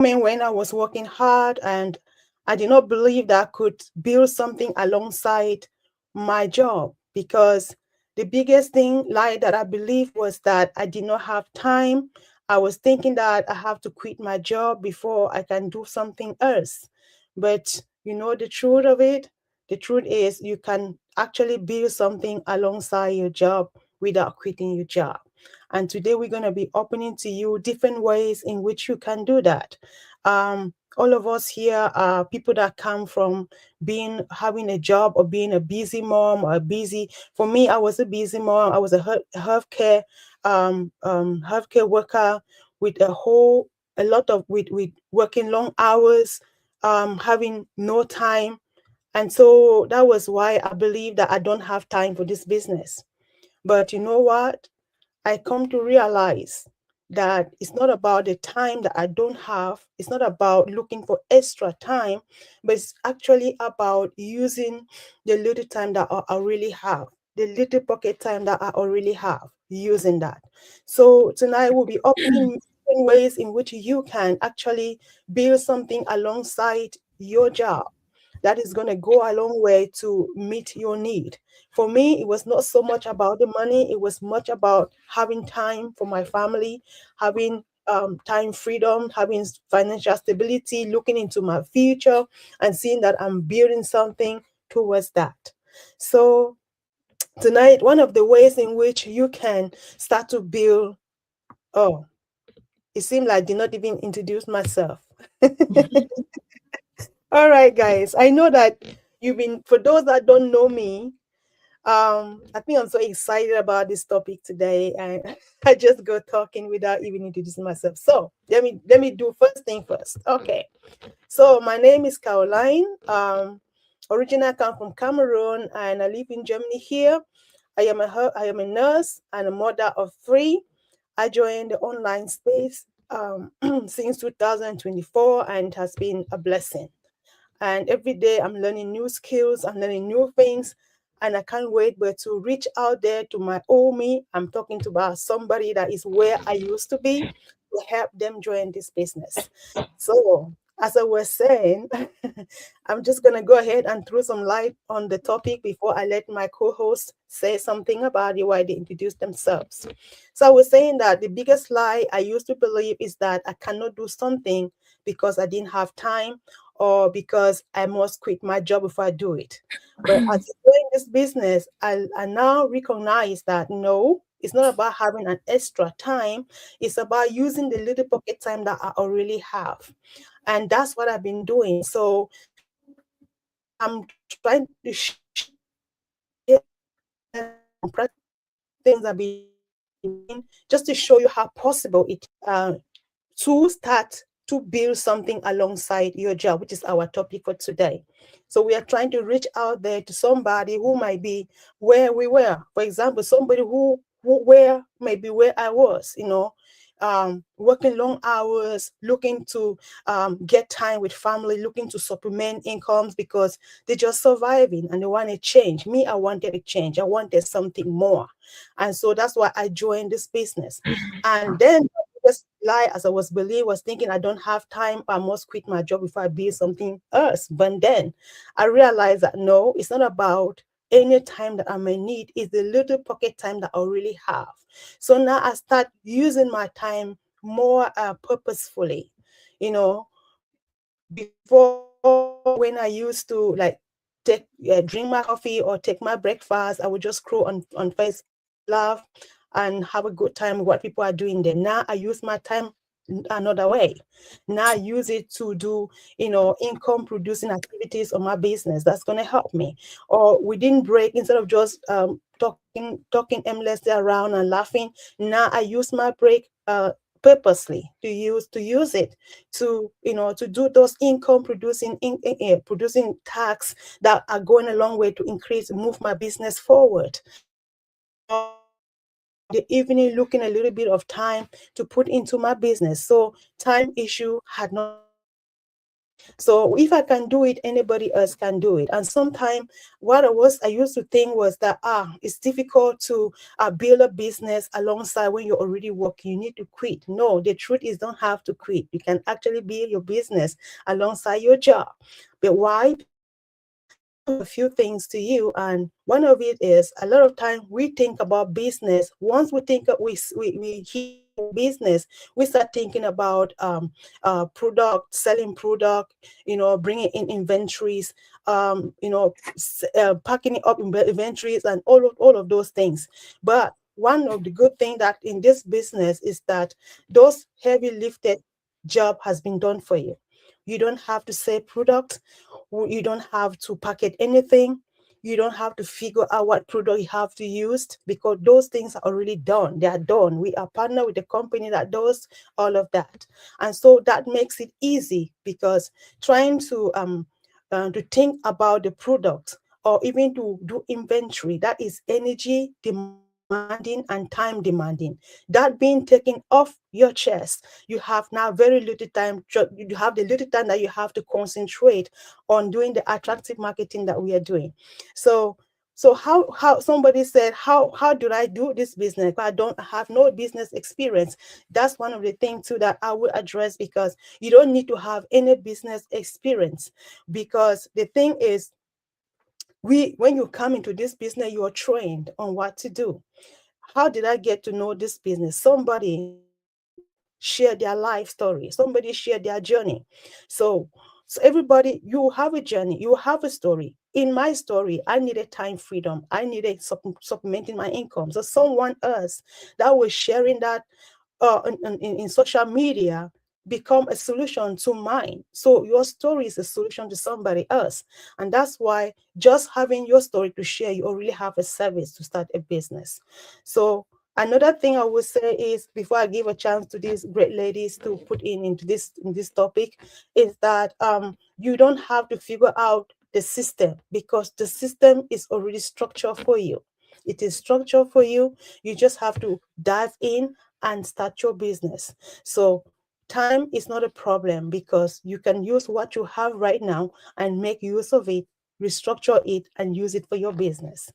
when I was working hard and I did not believe that I could build something alongside my job, because the biggest thing lie that I believed was that I did not have time. I was thinking that I have to quit my job before I can do something else. But you know the truth of it? The truth is you can actually build something alongside your job without quitting your job. And today we're going to be opening to you different ways in which you can do that. All of us here are people that come from being having a job or being a busy mom or busy. For me, I was a busy mom. I was a healthcare worker with a lot of with working long hours, having no time, and so that was why I believe that I don't have time for this business. But you know what? I come to realize that it's not about the time that I don't have. It's not about looking for extra time, but it's actually about using the little time that I really have, the little pocket time that I already have, using that. So tonight we'll be opening different ways in which you can actually build something alongside your job that is going to go a long way to meet your need. For me, it was not so much about the money, it was much about having time for my family, having time freedom, having financial stability, looking into my future, and seeing that I'm building something towards that. So, tonight, one of the ways in which you can start to build, oh, it seemed like I did not even introduce myself. All right, guys. I know that for those that don't know me, I think I'm so excited about this topic today, and I just go talking without even introducing myself. So let me do first thing first. Okay. So my name is Caroline. Originally I come from Cameroon and I live in Germany here. I am a nurse and a mother of three. I joined the online space since 2024, and it has been a blessing. And every day I'm learning new skills, I'm learning new things, and I can't wait but to reach out there to my old me. I'm talking to about somebody that is where I used to be, to help them join this business. So, as I was saying, I'm just going to go ahead and throw some light on the topic before I let my co host say something about it while they introduce themselves. So, I was saying that the biggest lie I used to believe is that I cannot do something because I didn't have time or because I must quit my job before I do it. But as I doing this business, I now recognize that no, it's not about having an extra time. It's about using the little pocket time that I already have. And that's what I've been doing. So I'm trying to things I've been doing just to show you how possible it to start to build something alongside your job, which is our topic for today. So we are trying to reach out there to somebody who might be where we were. For example, somebody who where maybe where I was, working long hours, looking to get time with family, looking to supplement incomes because they're just surviving and they want to change. Me, I wanted a change. I wanted something more. And so that's why I joined this business. And then just lie as I was thinking I don't have time, I must quit my job before I build something else. But then I realized that no, it's not about any time that I may need, it's the little pocket time that I really have. So now I start using my time more purposefully. You know, before when I used to like drink my coffee or take my breakfast, I would just scroll on Facebook, laugh, and have a good time with what people are doing there. Now I use my time another way. Now I use it to do, income producing activities on my business. That's going to help me. Or within break, instead of just talking aimlessly around and laughing, now I use my break purposely to use it to do those income producing tasks that are going a long way to move my business forward. The evening looking a little bit of time to put into my business. So time issue had not So if I can do it, anybody else can do it. And sometimes what I used to think was that it's difficult to build a business alongside when you're already working. You need to quit. No, the truth is don't have to quit. You can actually build your business alongside your job. But why? A few things to you, and one of it is a lot of time we think about business. Once we think we hear business, we start thinking about product, selling product, bringing in inventories, packing it up in inventories, and all of those things. But one of the good thing that in this business is that those heavy lifted job has been done for you. You don't have to sell product. You don't have to packet anything. You don't have to figure out what product you have to use, because those things are already done. They are done. We are partnered with the company that does all of that. And so that makes it easy, because trying to think about the product or even to do inventory, that is energy demanding and time demanding. That being taken off your chest, you have now very little time. You have the little time that you have to concentrate on doing the attractive marketing that we are doing. So how somebody said, how do I do this business? I don't have no business experience. That's one of the things too that I will address, because you don't need to have any business experience. Because the thing is, when you come into this business, you are trained on what to do. How did I get to know this business? Somebody share their life story. Somebody share their journey. So everybody, you have a journey, you have a story. In my story, I needed time freedom. I needed supplementing my income. So someone else that was sharing that in social media become a solution to mine. So your story is a solution to somebody else. And that's why just having your story to share, you already have a service to start a business. So another thing I would say is, before I give a chance to these great ladies to put in this topic, is that you don't have to figure out the system, because the system is already structured for you. It is structured for you. You just have to dive in and start your business. So time is not a problem, because you can use what you have right now and make use of it, restructure it, and use it for your business.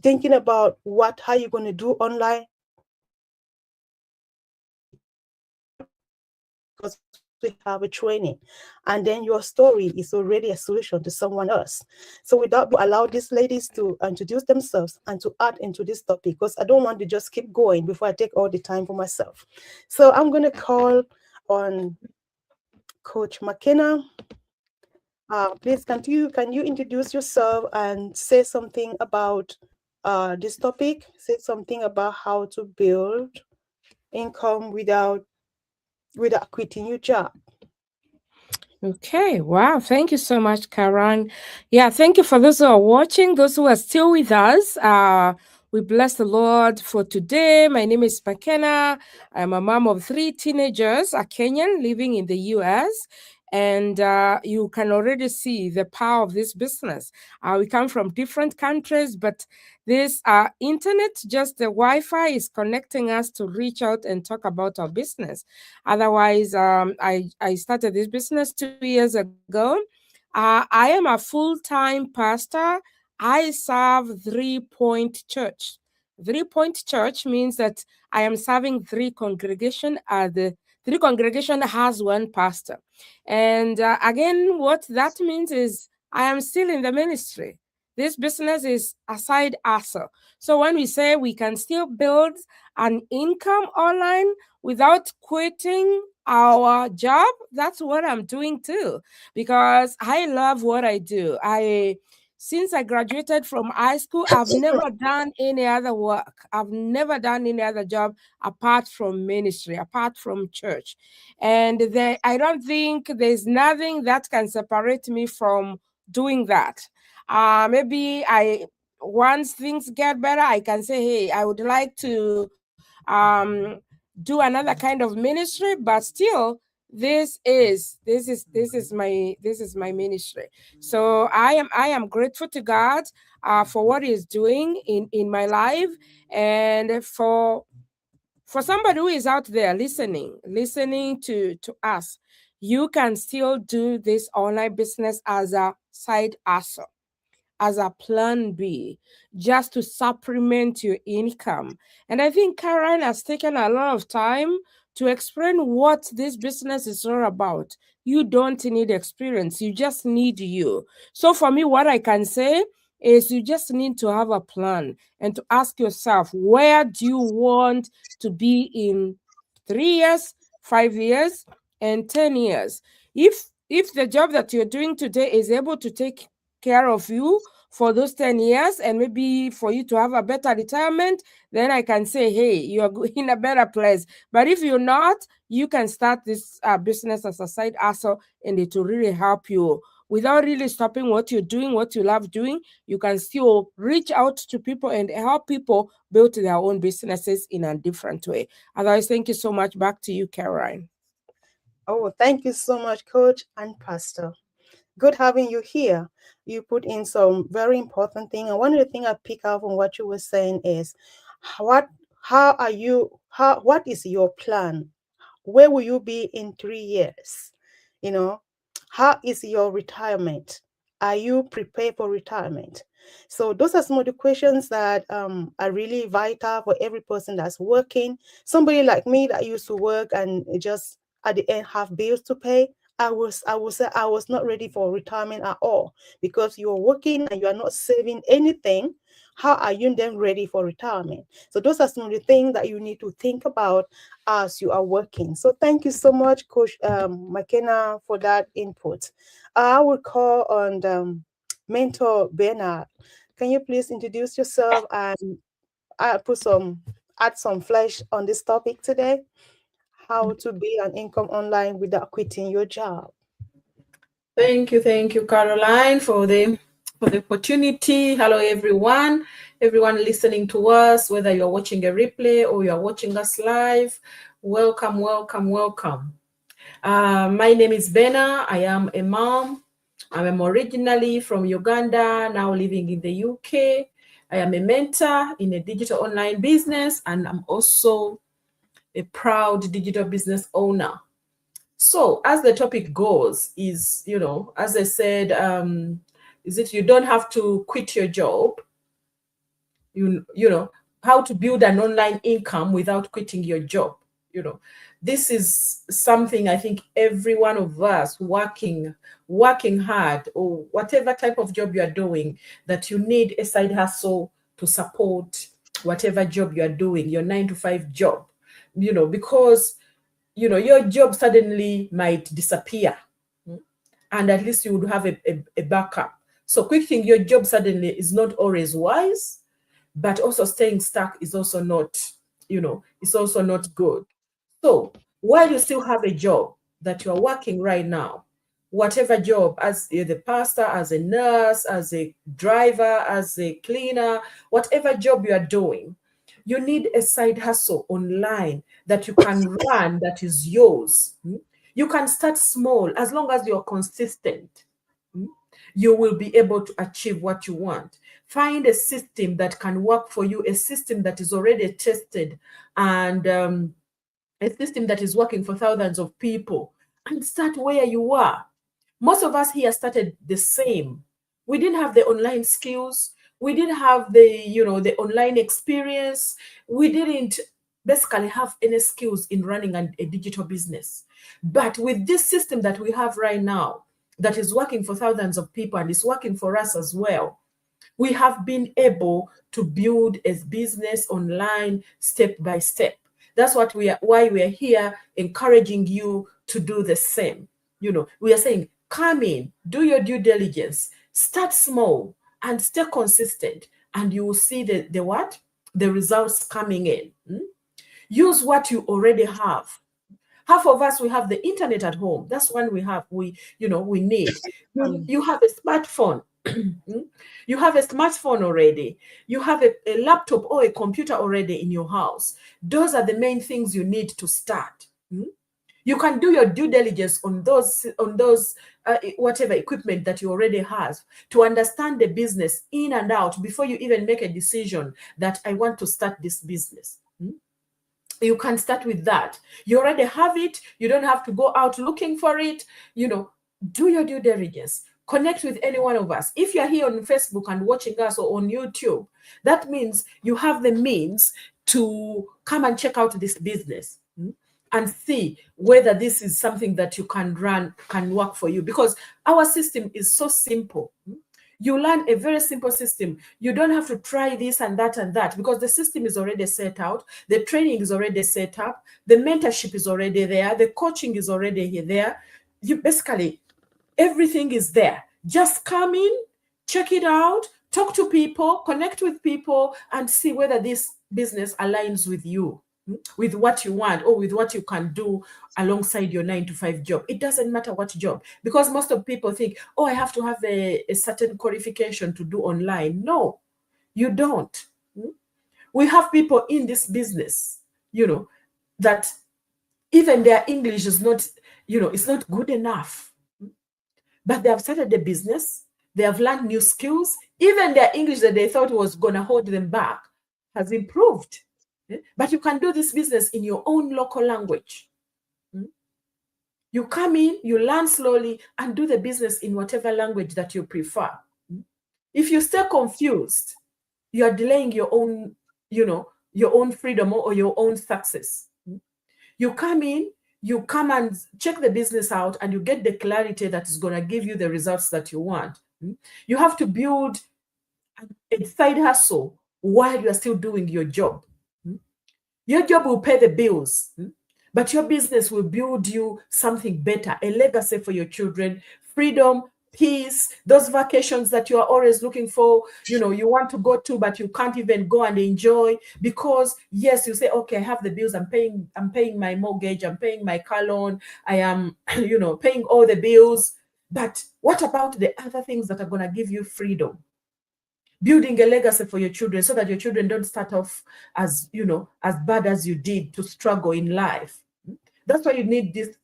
Thinking about how you're going to do online, because we have a training, and then your story is already a solution to someone else. So with that, allow these ladies to introduce themselves and to add into this topic, because I don't want to just keep going before I take all the time for myself. So I'm going to call on Coach McKenna. Please, can you introduce yourself and say something about this topic? Say something about how to build income without quitting your job. Okay, wow. Thank you so much, Karan. Yeah, thank you for those who are watching, those who are still with us. We bless the Lord for today. My name is McKenna. I'm a mom of 3 teenagers, a Kenyan living in the US. And you can already see the power of this business. We come from different countries, but this internet, just the Wi-Fi, is connecting us to reach out and talk about our business. Otherwise, I started this business 2 years ago. I am a full-time pastor. I serve 3 Point Church. 3 Point Church means that I am serving three congregation. The three congregation has one pastor, and again, what that means is I am still in the ministry. This business is a side hustle. So when we say we can still build an income online without quitting our job, that's what I'm doing too, because I love what I do. Since I graduated from high school, I've never done any other work. I've never done any other job apart from ministry, apart from church. And I don't think there's nothing that can separate me from doing that. Maybe once things get better, I can say, hey, I would like to do another kind of ministry, but still this is my ministry. So I am grateful to God for what He's doing in my life, and for somebody who is out there listening to us. you can still do this online business as a side hustle, as a plan B, just to supplement your income. And I think Karen has taken a lot of time to explain what this business is all about. You don't need experience, you just need you. So for me, what I can say is you just need to have a plan and to ask yourself, where do you want to be in 3 years, 5 years, and 10 years? If the job that you're doing today is able to take care of you for those 10 years and maybe for you to have a better retirement, then I can say, hey, you're in a better place. But if you're not, you can start this business as a side hustle, and it will really help you without really stopping what you're doing, what you love doing. You can still reach out to people and help people build their own businesses in a different way. Otherwise, thank you so much. Back to you, Caroline. Oh, thank you so much, Coach and Pastor. Good having you here. You put in some very important thing. And one of the things I pick up on what you were saying is what is your plan? Where will you be in 3 years? You know, how is your retirement? Are you prepared for retirement? So those are some of the questions that are really vital for every person that's working. Somebody like me that used to work and just at the end have bills to pay. I was not ready for retirement at all, because you're working and you are not saving anything. How are you then ready for retirement? So those are some of the things that you need to think about as you are working. So thank you so much, Coach McKenna, for that input. I will call on Mentor Bernard. Can you please introduce yourself and add some flesh on this topic today? How to build an income online without quitting your job. Thank you, Caroline, for the opportunity. Hello, everyone listening to us, whether you're watching a replay or you're watching us live. Welcome. My name is Bena. I am a mom. I am originally from Uganda, now living in the UK. I am a mentor in a digital online business, and I'm also a proud digital business owner. So as the topic goes is, as I said, is it you don't have to quit your job, you know, how to build an online income without quitting your job. This is something I think every one of us working hard, or whatever type of job you are doing, that you need a side hustle to support whatever job you are doing, your 9-to-5 job, because your job suddenly might disappear, and at least you would have a backup. So quitting your job suddenly is not always wise, but also staying stuck is also not, it's also not good. So while you still have a job that you're working right now, whatever job, as the pastor, as a nurse, as a driver, as a cleaner, whatever job you are doing, you need a side hustle online that you can run, that is yours. You can start small. As long as you're consistent, you will be able to achieve what you want. Find a system that can work for you, a system that is already tested, and a system that is working for thousands of people, and start where you are. Most of us here started the same. We didn't have the online skills. We didn't have the online experience. We didn't basically have any skills in running a digital business. But with this system that we have right now, that is working for thousands of people and is working for us as well, we have been able to build a business online step by step. That's why we are here encouraging you to do the same. We are saying, come in, do your due diligence, start small and stay consistent, and you will see the results coming in. Use what you already have. Half of us, we have the internet at home. That's one we have. We need. You have a smartphone. You have a smartphone already. You have a laptop or a computer already in your house. Those are the main things you need to start. You can do your due diligence on those whatever equipment that you already have, to understand the business in and out before you even make a decision that I want to start this business. you can start with that. You already have it. You don't have to go out looking for it. Do your due diligence. Connect with any one of us. If you're here on Facebook and watching us or on YouTube, that means you have the means to come and check out this business and see whether this is something that you can work for you. Because our system is so simple. You learn a very simple system. You don't have to try this and that because the system is already set out. The training is already set up. The mentorship is already there. The coaching is already there. Basically, everything is there. Just come in, check it out, talk to people, connect with people, and see whether this business aligns with you, with what you want, or with what you can do alongside your 9-to-5 job. It doesn't matter what job, because most of people think, oh, I have to have a certain qualification to do online. No, you don't. We have people in this business, that even their English is not, it's not good enough. But they have started the business. They have learned new skills. Even their English that they thought was going to hold them back has improved. But you can do this business in your own local language. You come in, you learn slowly, and do the business in whatever language that you prefer. If you stay confused, you are delaying your own, your own freedom or your own success. You come in, you come and check the business out, and you get the clarity that is going to give you the results that you want. You have to build a side hustle while you are still doing your job. Your job will pay the bills, but your business will build you something better, a legacy for your children, freedom, peace, those vacations that you are always looking for, you want to go to, but you can't even go and enjoy because, yes, you say, okay, I have the bills, I'm paying my mortgage, I'm paying my car loan, I am, paying all the bills. But what about the other things that are going to give you freedom? Building a legacy for your children so that your children don't start off as, as bad as you did to struggle in life. That's why you need this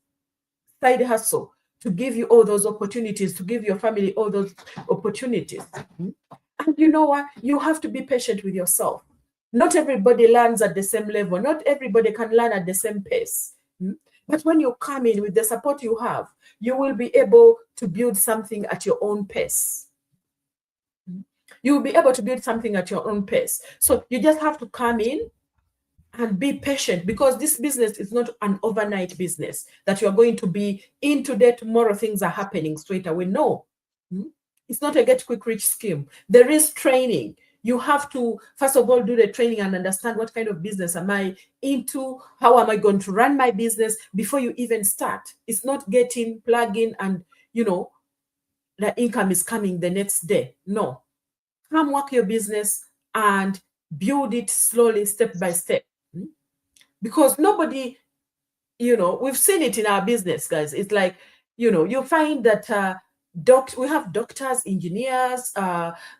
side hustle to give you all those opportunities, to give your family all those opportunities. And you know what? You have to be patient with yourself. Not everybody learns at the same level. Not everybody can learn at the same pace. But when you come in with the support you have, you will be able to build something at your own pace. You will be able to build something at your own pace. So you just have to come in and be patient, because this business is not an overnight business that you're going to be in today, tomorrow things are happening straight away. No, it's not a get quick rich scheme. There is training. You have to, first of all, do the training and understand what kind of business am I into? How am I going to run my business before you even start? It's not plug in and, the income is coming the next day. No. Come work your business and build it slowly, step by step. Because nobody, we've seen it in our business, guys. It's like, you find that we have doctors, engineers,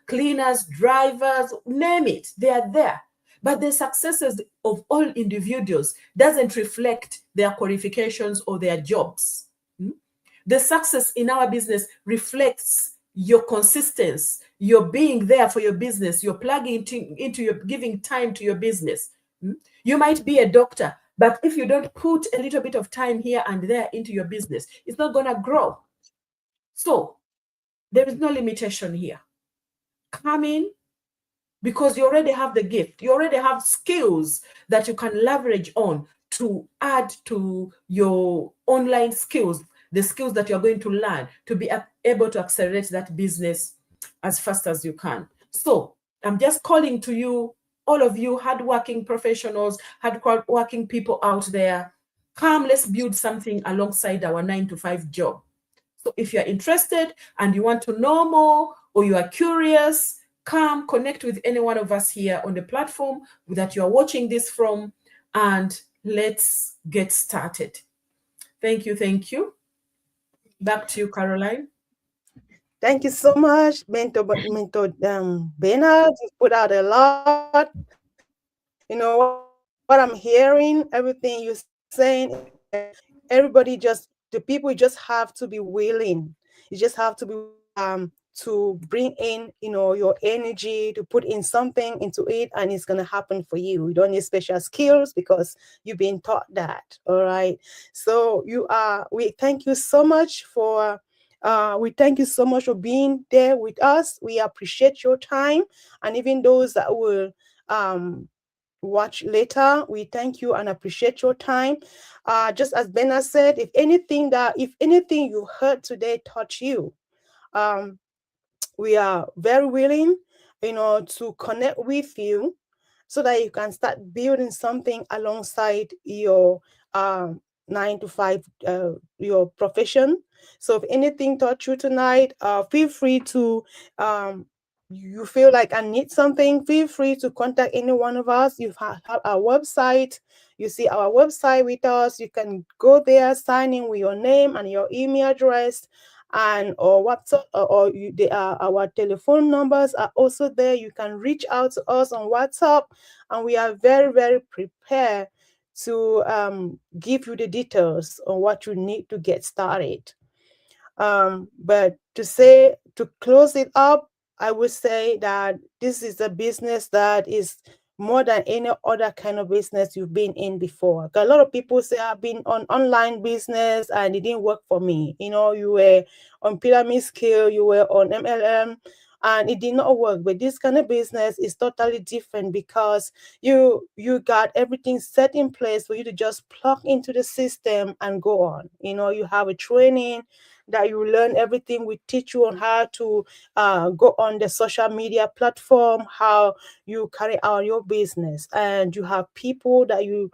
cleaners, drivers, name it, they are there. But the successes of all individuals doesn't reflect their qualifications or their jobs. The success in our business reflects your consistency, your being there for your business, you're plugging into your giving time to your business. You might be a doctor, but if you don't put a little bit of time here and there into your business, it's not going to grow. So there is no limitation here. Come in because you already have the gift. You already have skills that you can leverage on to add to your online skills, the skills that you're going to learn to be able to accelerate that business as fast as you can. So I'm just calling to you, all of you hardworking professionals, hardworking people out there, come, let's build something alongside our 9-to-5 job. So if you're interested and you want to know more, or you are curious, come connect with any one of us here on the platform that you're watching this from, and let's get started. Thank you. Thank you. Back to you, Caroline. Thank you so much, Mentor Bernard. You put out a lot. What I'm hearing, everything you're saying, everybody the people just have to be willing. You just have to be to bring in, your energy, to put in something into it, and it's going to happen for you. You don't need special skills because you've been taught that. All right. So we thank you so much for being there with us. We appreciate your time, and even those that will watch later, we thank you and appreciate your time. Just as Bena said, if anything you heard today touched you, we are very willing, to connect with you so that you can start building something alongside your 9 to 5, your profession. So if anything taught you tonight, feel free to, you feel like I need something, feel free to contact any one of us. You have our website. You see our website with us. You can go there, sign in with your name and your email address, and or WhatsApp, our telephone numbers are also there. You can reach out to us on WhatsApp, and we are very, very prepared to give you the details on what you need to get started. But to close it up, I would say that this is a business that is more than any other kind of business you've been in before. A lot of people say, I've been on online business and it didn't work for me. You were on pyramid scale, you were on MLM, and it did not work. But this kind of business is totally different because you got everything set in place for you to just plug into the system and go on. You have a training that you learn everything. We teach you on how to go on the social media platform, how you carry out your business, and you have people that you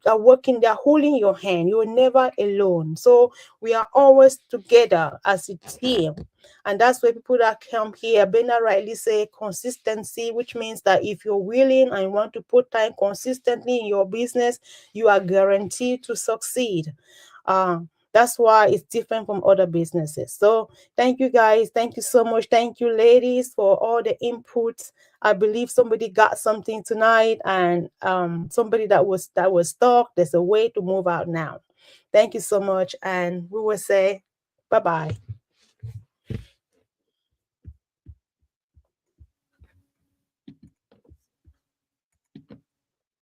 are working, they're holding your hand. You're never alone. So we are always together as a team. And that's where people that come here, Bena rightly say consistency, which means that if you're willing and want to put time consistently in your business, you are guaranteed to succeed. That's why it's different from other businesses. So thank you guys. Thank you so much. Thank you, ladies, for all the inputs. I believe somebody got something tonight, and somebody that was stuck, there's a way to move out now. Thank you so much. And we will say bye-bye.